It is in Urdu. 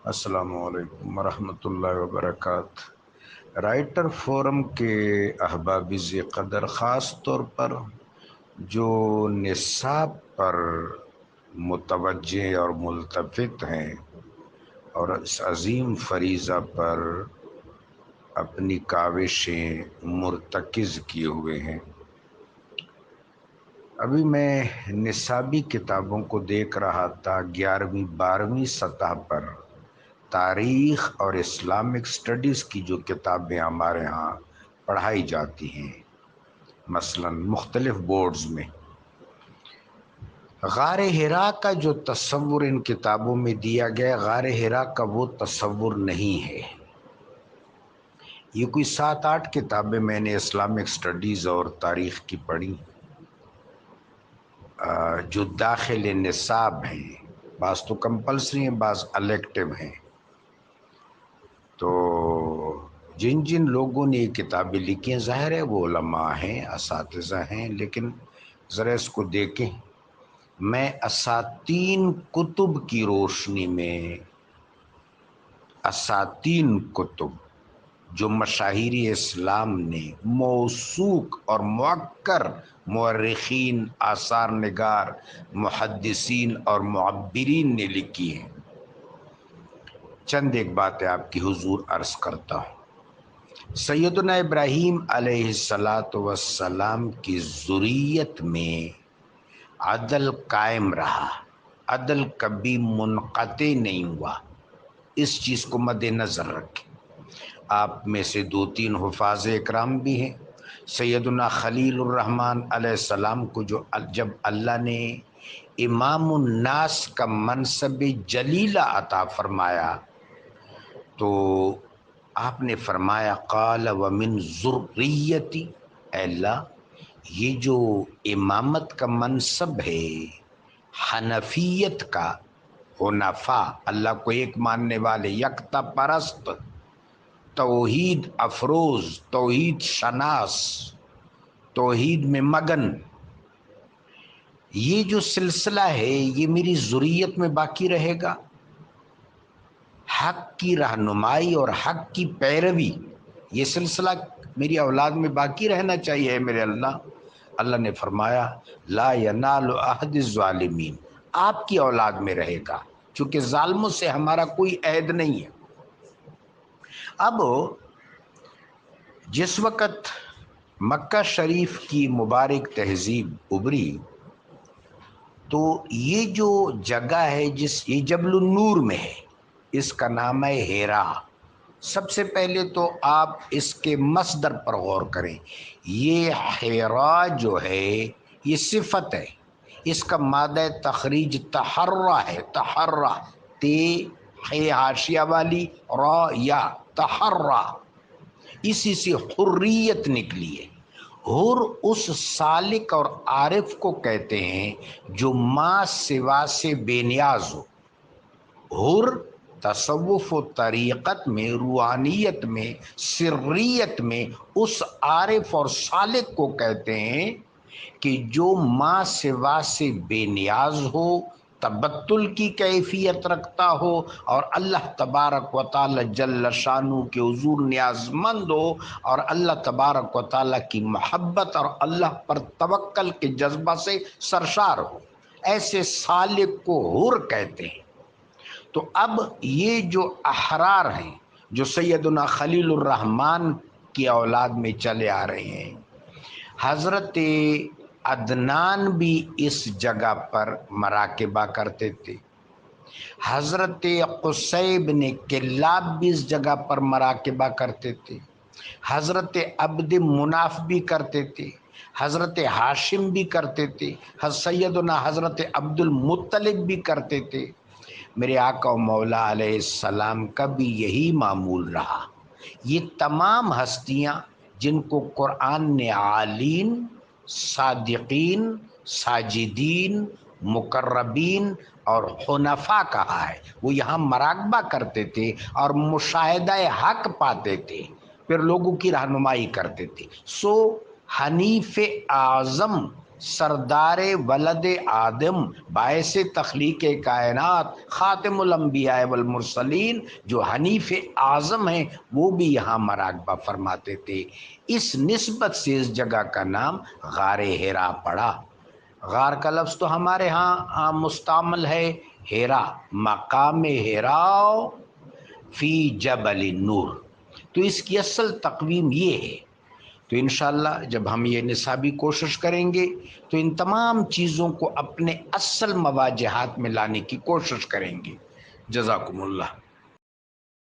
السلام علیکم ورحمۃ اللہ وبرکاتہ۔ رائٹر فورم کے احباب ذی قدر، خاص طور پر جو نصاب پر متوجہ اور ملتفت ہیں اور اس عظیم فریضہ پر اپنی کاوشیں مرتکز کیے ہوئے ہیں، ابھی میں نصابی کتابوں کو دیکھ رہا تھا۔ 11ویں 12ویں سطح پر تاریخ اور اسلامک سٹڈیز کی جو کتابیں ہمارے ہاں پڑھائی جاتی ہیں، مثلا مختلف بورڈز میں، غار حرا کا جو تصور ان کتابوں میں دیا گیا، غار حرا کا وہ تصور نہیں ہے۔ یہ کوئی 7-8 کتابیں میں نے اسلامک سٹڈیز اور تاریخ کی پڑھی، جو داخل نصاب ہیں، بعض تو کمپلسری ہیں، بعض الیکٹیو ہیں۔ تو جن جن لوگوں نے یہ کتابیں لکھی ہیں، ظاہر ہے وہ علماء ہیں، اساتذہ ہیں، لیکن ذرا اس کو دیکھیں۔ میں اساتین کتب کی روشنی میں، اساتین کتب جو مشاہیر اسلام نے، موثوق اور موقر مورخین، آثار نگار، محدثین اور معبرین نے لکھی ہیں، چند ایک باتیں آپ کی حضور عرض کرتا ہوں۔ سیدنا ابراہیم علیہ السلام کی ذریت میں عدل قائم رہا، عدل کبھی منقطع نہیں ہوا، اس چیز کو مد نظر رکھیں۔ آپ میں سے 2-3 حفاظ اکرام بھی ہیں۔ سیدنا خلیل الرحمن علیہ السلام کو جب اللہ نے امام الناس کا منصب جلیلہ عطا فرمایا تو آپ نے فرمایا قال ومن ذریتی، اے اللہ یہ جو امامت کا منصب ہے، حنفیت کا، حنفا اللہ کو ایک ماننے والے، یکتا پرست، توحید افروز، توحید شناس، توحید میں مگن، یہ جو سلسلہ ہے یہ میری ذریت میں باقی رہے گا۔ حق کی رہنمائی اور حق کی پیروی، یہ سلسلہ میری اولاد میں باقی رہنا چاہیے میرے اللہ۔ اللہ نے فرمایا لا ینال عہد الظالمین، آپ کی اولاد میں رہے گا، چونکہ ظالموں سے ہمارا کوئی عہد نہیں ہے۔ اب جس وقت مکہ شریف کی مبارک تہذیب ابھری تو یہ جو جگہ ہے، یہ جبل النور میں ہے، اس کا نام ہے حرا۔ سب سے پہلے تو آپ اس کے مصدر پر غور کریں۔ یہ حرا جو ہے یہ صفت ہے، اس کا مادہ تخریج تحرہ ہے، تحرہ، تے ہے حاشیہ والی، را یا، تحرہ، اسی سے حریت نکلی ہے۔ حر اس سالک اور عارف کو کہتے ہیں جو ما سوا سے بے نیاز ہو۔ حر تصوف و طریقت میں، روحانیت میں، سریت میں اس عارف اور سالک کو کہتے ہیں کہ جو ما سوا سے بے نیاز ہو، تبتل کی کیفیت رکھتا ہو اور اللہ تبارک و تعالی جل شانہ کے حضور نیاز مند ہو اور اللہ تبارک و تعالی کی محبت اور اللہ پر توکل کے جذبہ سے سرشار ہو، ایسے سالک کو حر کہتے ہیں۔ تو اب یہ جو احرار ہیں، جو سیدنا خلیل الرحمن کی اولاد میں چلے آ رہے ہیں، حضرت عدنان بھی اس جگہ پر مراقبہ کرتے تھے، حضرت قصی بن کلاب بھی اس جگہ پر مراقبہ کرتے تھے، حضرت عبد مناف بھی کرتے تھے، حضرت ہاشم بھی کرتے تھے، سیدنا حضرت عبد المطلب بھی کرتے تھے۔ میرے آقا و مولا علیہ السلام کا بھی یہی معمول رہا۔ یہ تمام ہستیاں جن کو قرآن نے عالین، صادقین، ساجدین، مقربین اور حنفاء کہا ہے، وہ یہاں مراقبہ کرتے تھے اور مشاہدہ حق پاتے تھے، پھر لوگوں کی رہنمائی کرتے تھے۔ سو حنیف اعظم سردار ولد آدم، باعث تخلیق کائنات، خاتم الانبیاء والمرسلین، جو حنیف اعظم ہیں، وہ بھی یہاں مراقبہ فرماتے تھے۔ اس نسبت سے اس جگہ کا نام غار حرا پڑا۔ غار کا لفظ تو ہمارے ہاں مستعمل ہے حرا، مقام حرا فی جبل نور، تو اس کی اصل تقویم یہ ہے۔ تو انشاءاللہ جب ہم یہ نصابی کوشش کریں گے تو ان تمام چیزوں کو اپنے اصل مواجہات میں لانے کی کوشش کریں گے۔ جزاکم اللہ۔